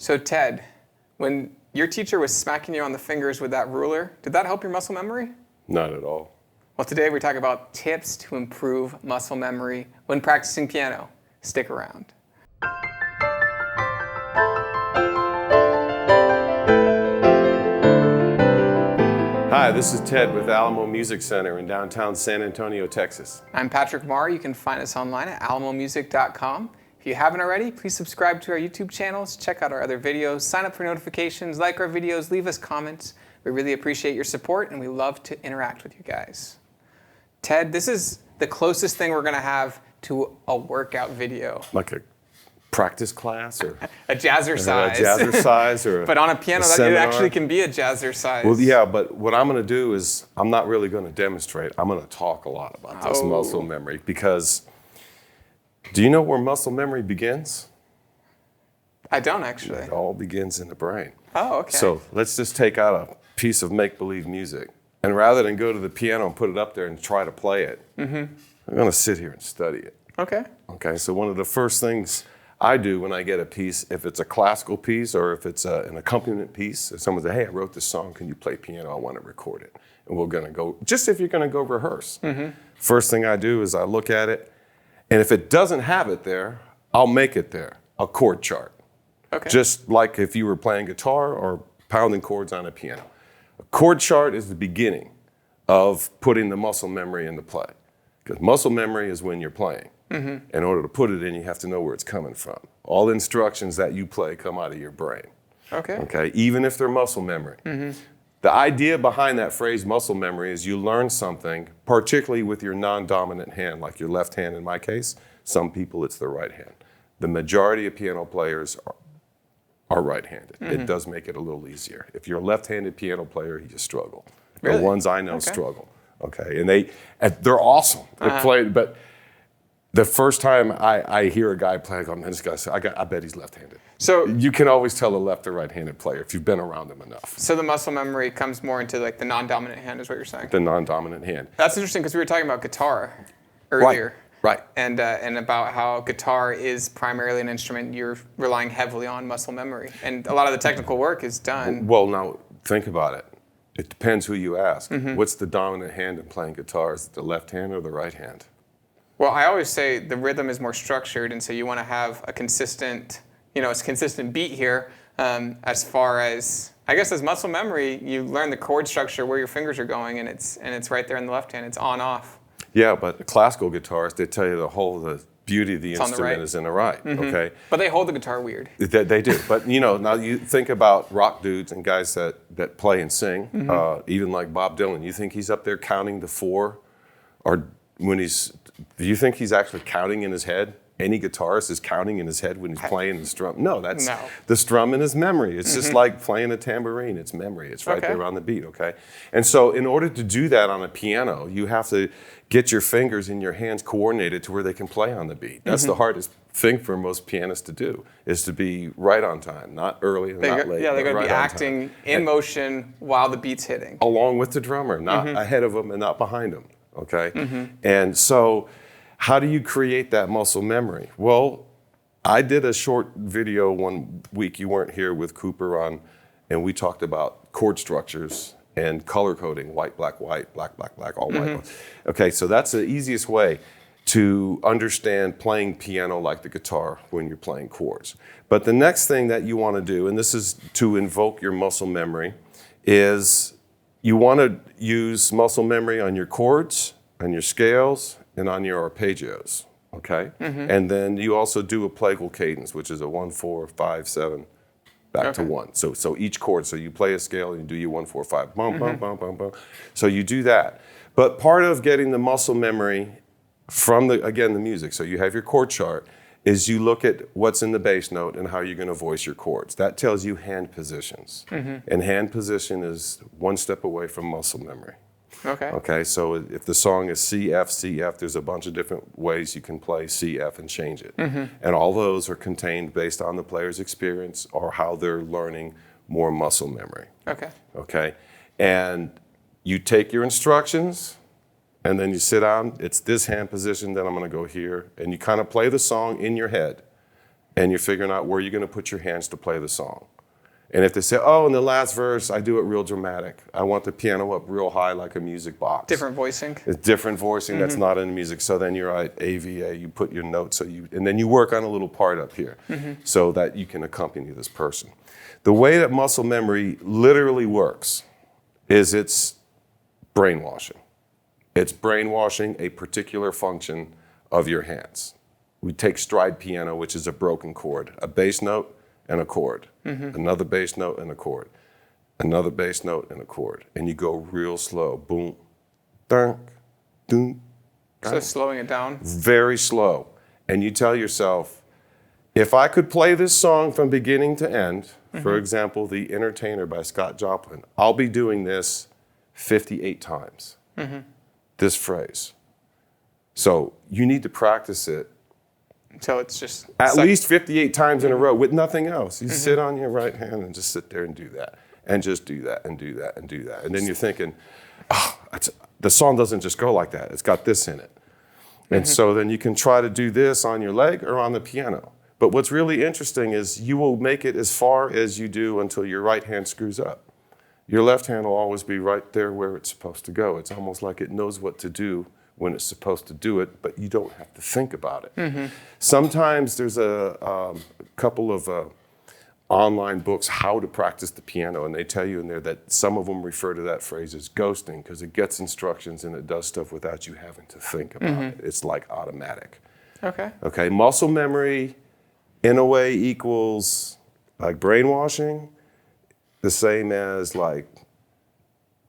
So Ted, when your teacher was smacking you on the fingers with that ruler, did that help your muscle memory? Not at all. Well, today we're talking about tips to improve muscle memory when practicing piano. Stick around. Hi, this is Ted with Alamo Music Center in downtown San Antonio, Texas. I'm Patrick Marr. You can find us online at alamomusic.com. If you haven't already, please subscribe to our YouTube channels, check out our other videos, sign up for notifications, like our videos, leave us comments. We really appreciate your support and we love to interact with you guys. Ted, this is the closest thing we're going to have to a workout video. Like a practice class or a jazzercise. A jazzercise or but on a piano, it actually can be a jazzercise. Well, yeah, but what I'm going to do is I'm not really going to demonstrate. I'm going to talk a lot about this muscle memory because do you know where muscle memory begins? I don't actually. It all begins in the brain. Oh, okay. So let's just take out a piece of make-believe music. And rather than go to the piano and put it up there and try to play it, I'm going to sit here and study it. Okay. Okay, so one of the first things I do when I get a piece, if it's a classical piece or if it's an accompaniment piece, if someone says, hey, I wrote this song, can you play piano? I want to record it. And we're going to go, just if you're going to go rehearse. First thing I do is I look at it, and if it doesn't have it there, I'll make it there, a chord chart. Okay. Just like if you were playing guitar or pounding chords on a piano. A chord chart is the beginning of putting the muscle memory into play. Because muscle memory is when you're playing. In order to put it in, you have to know where it's coming from. All instructions that you play come out of your brain. Okay. Even if they're muscle memory. The idea behind that phrase muscle memory is you learn something, particularly with your non-dominant hand, like your left hand in my case. Some people, it's their right hand. The majority of piano players are right-handed. It does make it a little easier. If you're a left-handed piano player, you struggle. Really? The ones I know struggle. Okay, and they're awesome. They play, but the first time I hear a guy play, I go, man, this guy, I bet he's left-handed. So you can always tell a left or right-handed player if you've been around him enough. So the muscle memory comes more into like the non-dominant hand is what you're saying? The non-dominant hand. That's interesting because we were talking about guitar earlier. Right. And about how guitar is primarily an instrument you're relying heavily on muscle memory. And a lot of the technical work is done. Well, now think about it. It depends who you ask. What's the dominant hand in playing guitar? Is it the left hand or the right hand? Well, I always say the rhythm is more structured, and so you want to have a consistent, consistent beat here. As far as, I guess, as muscle memory, you learn the chord structure where your fingers are going, and it's right there in the left hand. It's on off. Yeah, but the classical guitarists, they tell you the beauty of the instrument is in the right. Okay. But they hold the guitar weird. They do. But now you think about rock dudes and guys that play and sing, even like Bob Dylan. You think he's up there counting to 4, or do you think he's actually counting in his head? Any guitarist is counting in his head when he's playing the strum. No, that's the strum in his memory. It's just like playing a tambourine. It's memory. It's right there on the beat, okay? And so in order to do that on a piano, you have to get your fingers and your hands coordinated to where they can play on the beat. That's the hardest thing for most pianists to do, is to be right on time, not early and not late. Yeah, they're going to be acting in motion while the beat's hitting. Along with the drummer, not ahead of them and not behind them, okay? And so how do you create that muscle memory? Well, I did a short video one week, you weren't here, with Cooper on, and we talked about chord structures and color coding, white, black, black, black, all white. Okay, so that's the easiest way to understand playing piano like the guitar when you're playing chords. But the next thing that you want to do, and this is to invoke your muscle memory, is you want to use muscle memory on your chords, on your scales, and on your arpeggios, okay? And then you also do a plagal cadence, which is a 1, 4, 5, 7, back to 1. So each chord, so you play a scale and you do your 1, 4, 5, bum, bum, bum, bum, bum. So you do that. But part of getting the muscle memory from the music, so you have your chord chart, is you look at what's in the bass note and how you're going to voice your chords. That tells you hand positions. And hand position is one step away from muscle memory. Okay, so if the song is CF, there's a bunch of different ways you can play CF and change it. And all those are contained based on the player's experience or how they're learning more muscle memory. Okay, and you take your instructions and then you sit down, it's this hand position, then I'm gonna go here, and you kind of play the song in your head. and you're figuring out where you're going to put your hands to play the song. And if they say, oh, in the last verse, I do it real dramatic. I want the piano up real high like a music box. Different voicing. It's different voicing that's not in the music. So then you're at AVA, you put your notes, and then you work on a little part up here so that you can accompany this person. The way that muscle memory literally works is it's brainwashing. It's brainwashing a particular function of your hands. We take stride piano, which is a broken chord, a bass note and a chord, another bass note and a chord, another bass note and a chord, and you go real slow, boom, dunk, doom. So slowing it down? Very slow. And you tell yourself, if I could play this song from beginning to end, for example, The Entertainer by Scott Joplin, I'll be doing this 58 times, this phrase. So you need to practice it until it's just at least 58 times in a row with nothing else. You sit on your right hand and just sit there and do that, and just do that, and do that, and do that. And then you're thinking, oh, the song doesn't just go like that. It's got this in it. And so then you can try to do this on your leg or on the piano. But what's really interesting is you will make it as far as you do until your right hand screws up. Your left hand will always be right there where it's supposed to go. It's almost like it knows what to do when it's supposed to do it, but you don't have to think about it. Sometimes there's a couple of online books, how to practice the piano, and they tell you in there that some of them refer to that phrase as ghosting because it gets instructions and it does stuff without you having to think about it. It's like automatic. Okay, muscle memory in a way equals like brainwashing, the same as like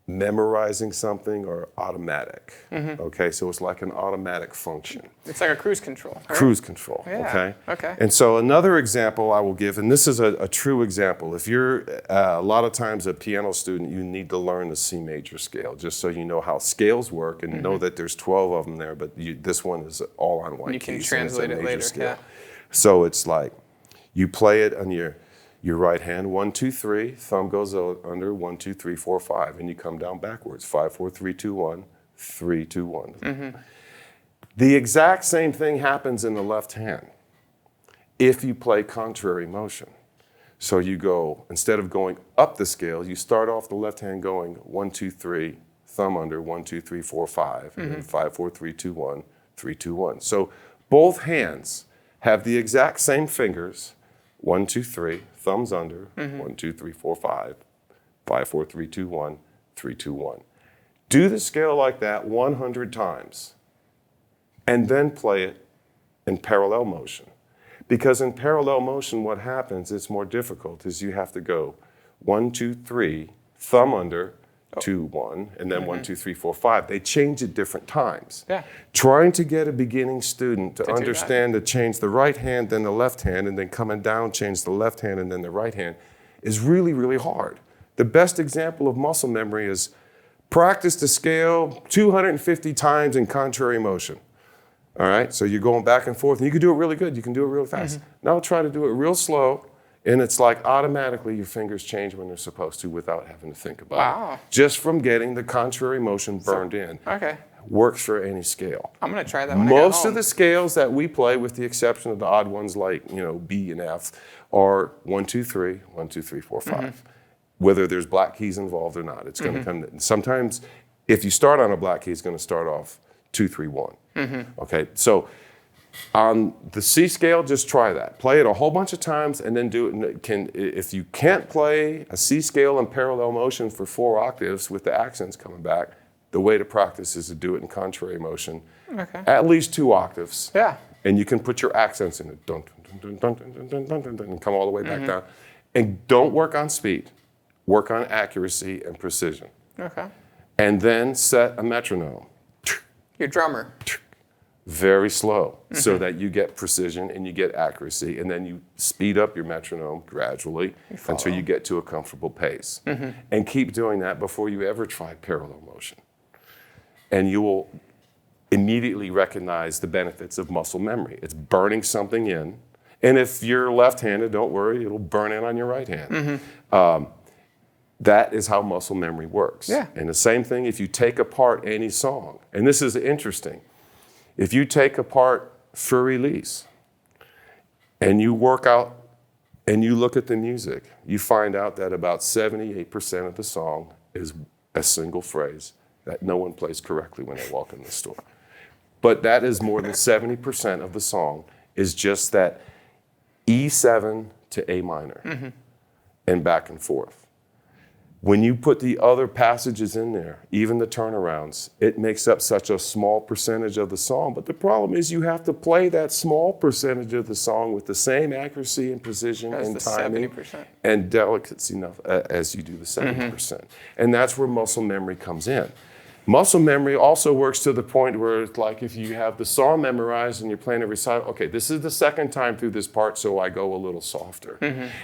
memorizing something or automatic. Okay, so it's like an automatic function. It's like a cruise control. Right? Cruise control, Okay. And so another example I will give, and this is a true example. If you're a lot of times a piano student, you need to learn the C major scale, just so you know how scales work and know that there's 12 of them there, but this one is all on one key. You can translate it later, scale. So it's like, you play it on your right hand, 1, 2, 3, thumb goes under, 1, 2, 3, 4, 5, and you come down backwards, 5, 4, 3, 2, 1, 3, 2, 1. The exact same thing happens in the left hand if you play contrary motion. So you go, instead of going up the scale, you start off the left hand going 1, 2, 3, thumb under, 1, 2, 3, 4, 5, and then 5, 4, 3, 2, 1, 3, 2, 1. So both hands have the exact same fingers, 1, 2, 3, thumbs under, 1, 2, 3, 4, 5, 5, 4, 3, 2, 1, 3, 2, 1. Do the scale like that 100 times and then play it in parallel motion. Because in parallel motion, what happens, it's more difficult, is you have to go 1, 2, 3, thumb under, 2, 1, and then 1, 2, 3, 4, 5. They change at different times. Trying to get a beginning student to understand to change the right hand, then the left hand, and then coming down, change the left hand, and then the right hand is really, really hard. The best example of muscle memory is practice the scale 250 times in contrary motion. All right, so you're going back and forth, and you can do it really good. You can do it real fast. Now try to do it real slow, and it's like automatically your fingers change when they're supposed to without having to think about it. Just from getting the contrary motion burned in. Works for any scale. I'm going to try that when I get home. Most of the scales that we play, with the exception of the odd ones like B and F, are 1, 2, 3, 1, 2, 3, 4, 5. Whether there's black keys involved or not, it's going to come. Sometimes, if you start on a black key, it's going to start off 2, 3, 1. Okay, so on the C scale, just try that. Play it a whole bunch of times and then do it. If you can't play a C scale in parallel motion for 4 octaves with the accents coming back, the way to practice is to do it in contrary motion, at least 2 octaves. And you can put your accents in it, dun, dun, dun, dun, dun, dun, dun, dun, dun, and come all the way back down. And don't work on speed. Work on accuracy and precision. And then set a metronome. Your drummer. Very slow, so that you get precision and you get accuracy, and then you speed up your metronome gradually until you get to a comfortable pace. And keep doing that before you ever try parallel motion. And you will immediately recognize the benefits of muscle memory. It's burning something in, and if you're left-handed, don't worry, it'll burn in on your right hand. That is how muscle memory works. And the same thing if you take apart any song, and this is interesting. If you take apart Für Elise, and you work out and you look at the music, you find out that about 78% of the song is a single phrase that no one plays correctly when they walk in the store. But that is more than 70% of the song is just that E7 to A minor and back and forth. When you put the other passages in there, even the turnarounds, it makes up such a small percentage of the song. But the problem is you have to play that small percentage of the song with the same accuracy and precision and timing 70%. and delicacy enough as you do the 70%. And that's where muscle memory comes in. Muscle memory also works to the point where it's like if you have the song memorized and you're playing a recital, okay, this is the second time through this part, so I go a little softer.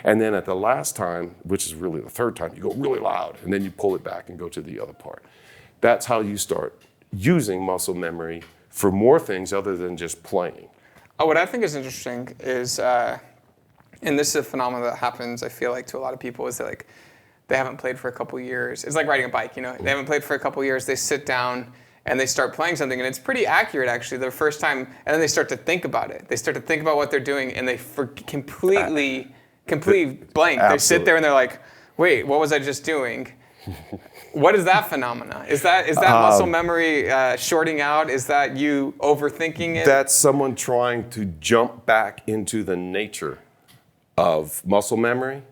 And then at the last time, which is really the third time, you go really loud, and then you pull it back and go to the other part. That's how you start using muscle memory for more things other than just playing. What I think is interesting is, and this is a phenomenon that happens, I feel like, to a lot of people, is that like, they haven't played for a couple years. It's like riding a bike, you know. They haven't played for a couple years. They sit down and they start playing something, and it's pretty accurate actually the first time. And then they start to think about it. They start to think about what they're doing, and they completely blank. They sit there and they're like, "Wait, what was I just doing?" What is that phenomena? Is that muscle memory shorting out? Is that you overthinking it? That's someone trying to jump back into the nature of muscle memory.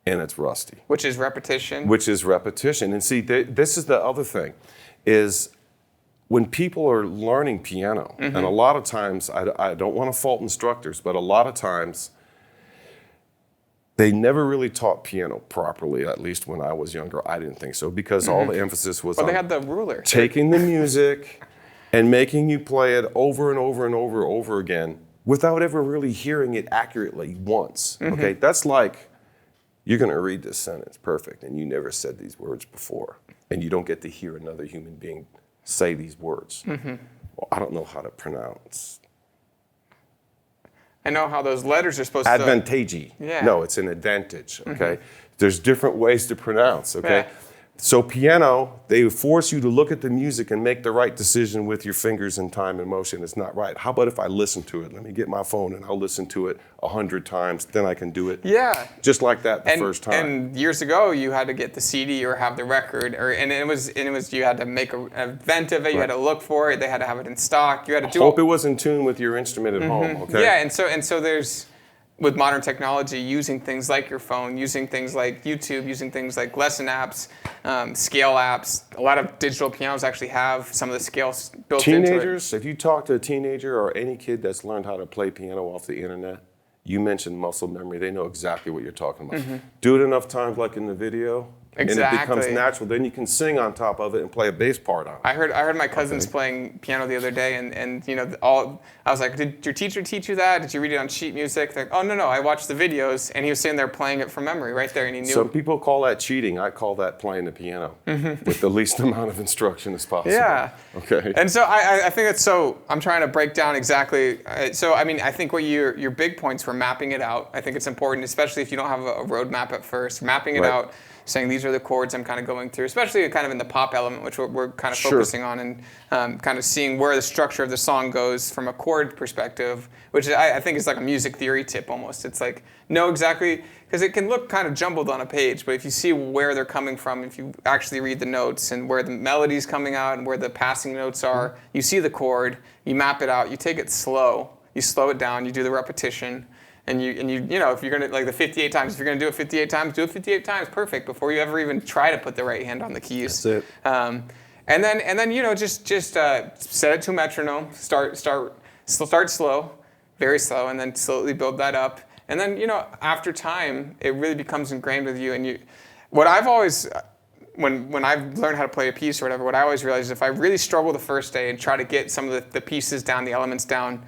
And it's rusty. Which is repetition. Which is repetition. And see, this is the other thing, is when people are learning piano, and a lot of times, I don't want to fault instructors, but a lot of times, they never really taught piano properly, at least when I was younger. I didn't think so, because all the emphasis was on they had the ruler. Taking the music and making you play it over and over and over again without ever really hearing it accurately once. Okay, that's like, you're going to read this sentence perfect, and you never said these words before, and you don't get to hear another human being say these words. Well, I don't know how to pronounce. I know how those letters are supposed Advantage. Yeah. No, it's an advantage, okay? There's different ways to pronounce, okay? So piano, they force you to look at the music and make the right decision with your fingers and time and motion. It's not right. How about if I listen to it? Let me get my phone and I'll listen to it 100 times, then I can do it. Yeah. Just like that the first time. And years ago, you had to get the CD or have the record, and it was you had to make an event of it. You had to look for it. They had to have it in stock. You had to do. Hope it was in tune with your instrument at home. Okay. Yeah, and so there's, with modern technology, using things like your phone, using things like YouTube, using things like lesson apps, scale apps. A lot of digital pianos actually have some of the scales built into it. Teenagers, if you talk to a teenager or any kid that's learned how to play piano off the internet, you mentioned muscle memory. They know exactly what you're talking about. Do it enough times, like in the video, and it becomes natural. Then you can sing on top of it and play a bass part on it. I heard my cousins playing piano the other day, and you know, I was like, did your teacher teach you that? Did you read it on sheet music? They're like, oh no, I watched the videos, and he was sitting there playing it from memory right there, and he knew. Some people call that cheating. I call that playing the piano with the least amount of instruction as possible. Yeah. Okay. And so I think that's so. I'm trying to break down exactly. So I mean, I think what your big points were mapping it out. I think it's important, especially if you don't have a roadmap at first, mapping it out. Saying these are the chords I'm kind of going through, especially kind of in the pop element, which we're kind of focusing on, and kind of seeing where the structure of the song goes from a chord perspective, which I think is like a music theory tip almost. It's like, know exactly, because it can look kind of jumbled on a page, but if you see where they're coming from, if you actually read the notes and where the melody's coming out and where the passing notes are, you see the chord, you map it out, you take it slow, you slow it down, you do the repetition. And you know, if you're gonna, like the 58 times, if you're gonna do it 58 times, do it 58 times, perfect, before you ever even try to put the right hand on the keys. That's it. And then you know, just set it to a metronome. Start slow, very slow, and then slowly build that up. And then, you know, after time, it really becomes ingrained with you. And what I've always, when I've learned how to play a piece or whatever, what I always realize is if I really struggle the first day and try to get some of the pieces down, the elements down,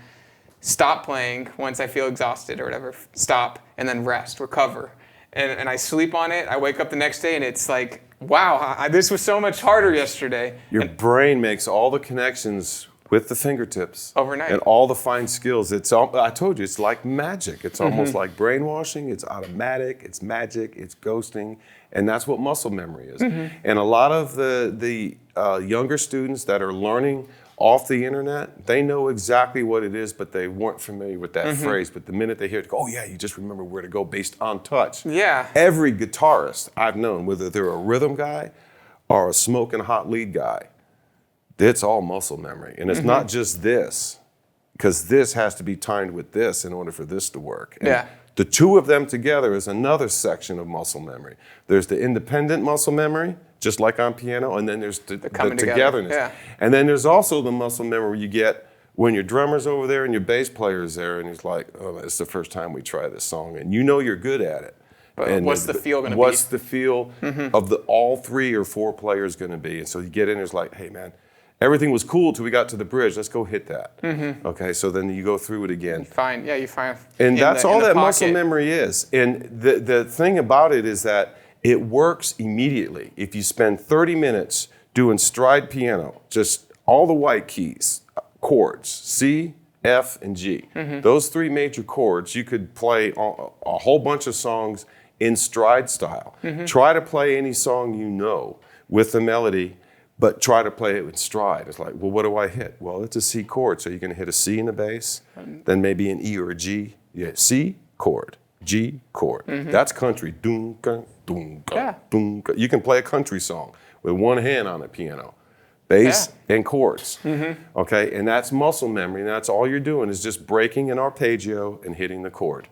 stop playing once I feel exhausted or whatever. Stop, and then rest, recover. And I sleep on it. I wake up the next day, and it's like, wow, this was so much harder yesterday. Your brain makes all the connections with the fingertips. Overnight. And all the fine skills. I told you, it's like magic. It's almost like brainwashing. It's automatic. It's magic. It's ghosting. And that's what muscle memory is. And a lot of the younger students that are learning off the internet, they know exactly what it is, but they weren't familiar with that phrase. But the minute they hear it, oh yeah, you just remember where to go based on touch. Yeah. Every guitarist I've known, whether they're a rhythm guy or a smoking hot lead guy, it's all muscle memory. And it's not just this, because this has to be timed with this in order for this to work. And the two of them together is another section of muscle memory. There's the independent muscle memory, just like on piano, and then there's the togetherness. Yeah. And then there's also the muscle memory you get when your drummer's over there and your bass player's there, and he's like, oh, it's the first time we try this song, and you know you're good at it. But and what's the feel going to be? What's the feel of all 3 or 4 players going to be? And so you get in, it's like, hey man, everything was cool till we got to the bridge. Let's go hit that. Okay, so then you go through it again. You find. And that's all that muscle memory is. And the thing about it is that it works immediately. If you spend 30 minutes doing stride piano, just all the white keys, chords, C, F, and G. Those 3 major chords, you could play a whole bunch of songs in stride style. Try to play any song you know with the melody, but try to play it with stride. It's like, well, what do I hit? Well, it's a C chord, so you're going to hit a C in the bass, then maybe an E or a G. Yeah, C chord, G chord. That's country. Dun-ga, dun-ga, dun-ga. You can play a country song with one hand on the piano, bass and chords. Okay, and that's muscle memory, and that's all you're doing is just breaking an arpeggio and hitting the chord.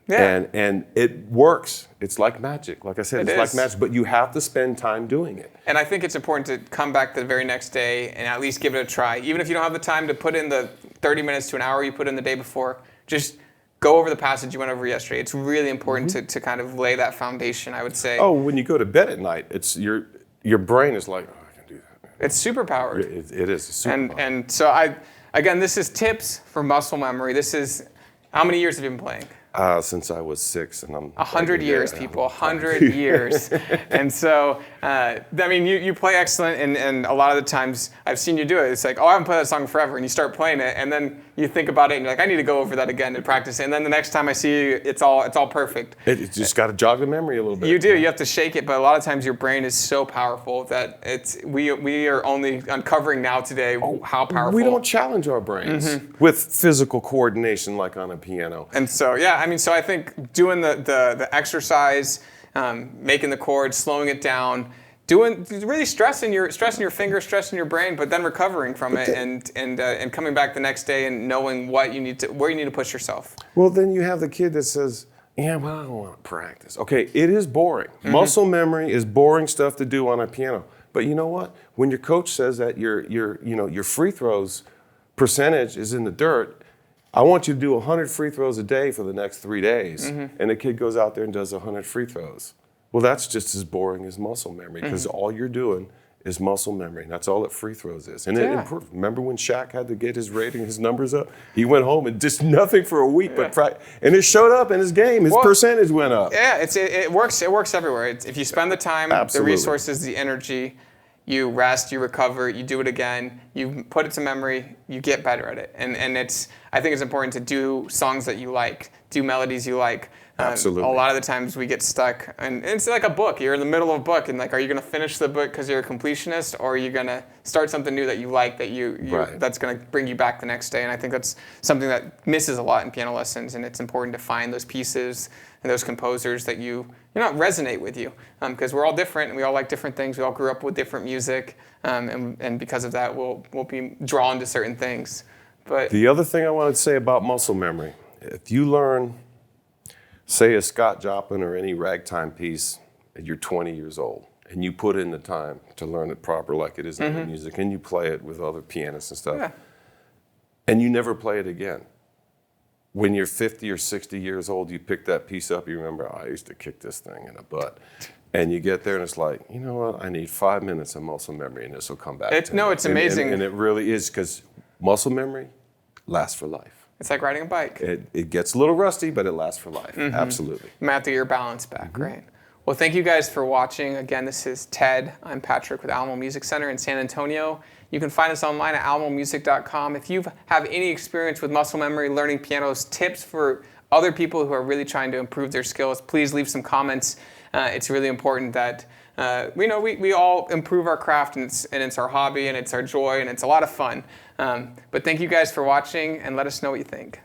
And it works. It's like magic. Like I said, it's like magic, but you have to spend time doing it. And I think it's important to come back the very next day and at least give it a try. Even if you don't have the time to put in the 30 minutes to an hour you put in the day before, just go over the passage you went over yesterday. It's really important to kind of lay that foundation, I would say. Oh, when you go to bed at night, it's your brain is like, oh, I can do that. It's superpowered. It is superpowered. And so again, this is tips for muscle memory. This is, how many years have you been playing? Since I was 6, and I'm 100 years, people, 100 years. And so, I mean, you play excellent, and a lot of the times I've seen you do it. It's like, oh, I haven't played that song forever, and you start playing it, and then you think about it, and you're like, I need to go over that again and practice it. And then the next time I see you, it's all perfect. It's just got to jog the memory a little bit. You do. You have to shake it, but a lot of times your brain is so powerful that we are only uncovering now today how powerful. We don't challenge our brains with physical coordination like on a piano. And so, so I think doing the exercise, making the chords, slowing it down, really stressing your fingers, stressing your brain, but then recovering from it and coming back the next day and knowing where you need to push yourself. Well, then you have the kid that says, yeah, but I don't want to practice. Okay, it is boring. Muscle memory is boring stuff to do on a piano. But you know what? When your coach says that your free throws percentage is in the dirt, I want you to do 100 free throws a day for the next 3 days. And the kid goes out there and does 100 free throws. Well, that's just as boring as muscle memory, because all you're doing is muscle memory. That's all that free throws is. And it improved. Remember when Shaq had to get his rating, his numbers up? He went home and just nothing for a week, and it showed up in his game. His percentage went up. Yeah, it works. It works everywhere. If you spend the time, the resources, the energy, you rest, you recover, you do it again, you put it to memory, you get better at it. And I think it's important to do songs that you like, do melodies you like. Absolutely. A lot of the times we get stuck, and it's like a book. You're in the middle of a book, and like, are you going to finish the book because you're a completionist, or are you going to start something new that you like, that that's going to bring you back the next day? And I think that's something that misses a lot in piano lessons, and it's important to find those pieces and those composers that resonate with you, because we're all different and we all like different things. We all grew up with different music, and because of that, we'll be drawn to certain things. But the other thing I wanted to say about muscle memory, if you learn, say, a Scott Joplin or any ragtime piece, and you're 20 years old, and you put in the time to learn it proper like it is in the music, and you play it with other pianists and stuff, and you never play it again. When you're 50 or 60 years old, you pick that piece up, you remember, I used to kick this thing in the butt. And you get there and it's like, you know what, I need 5 minutes of muscle memory and this will come back to me. It's amazing. And it really is, because muscle memory lasts for life. It's like riding a bike. It gets a little rusty, but it lasts for life. Absolutely. You might have to get your balance back, right? Well, thank you guys for watching. Again, this is Ted. I'm Patrick with Alamo Music Center in San Antonio. You can find us online at alamomusic.com. If you have any experience with muscle memory, learning pianos, tips for other people who are really trying to improve their skills, please leave some comments. It's really important that we all improve our craft, and it's our hobby, and it's our joy, and it's a lot of fun. But thank you guys for watching, and let us know what you think.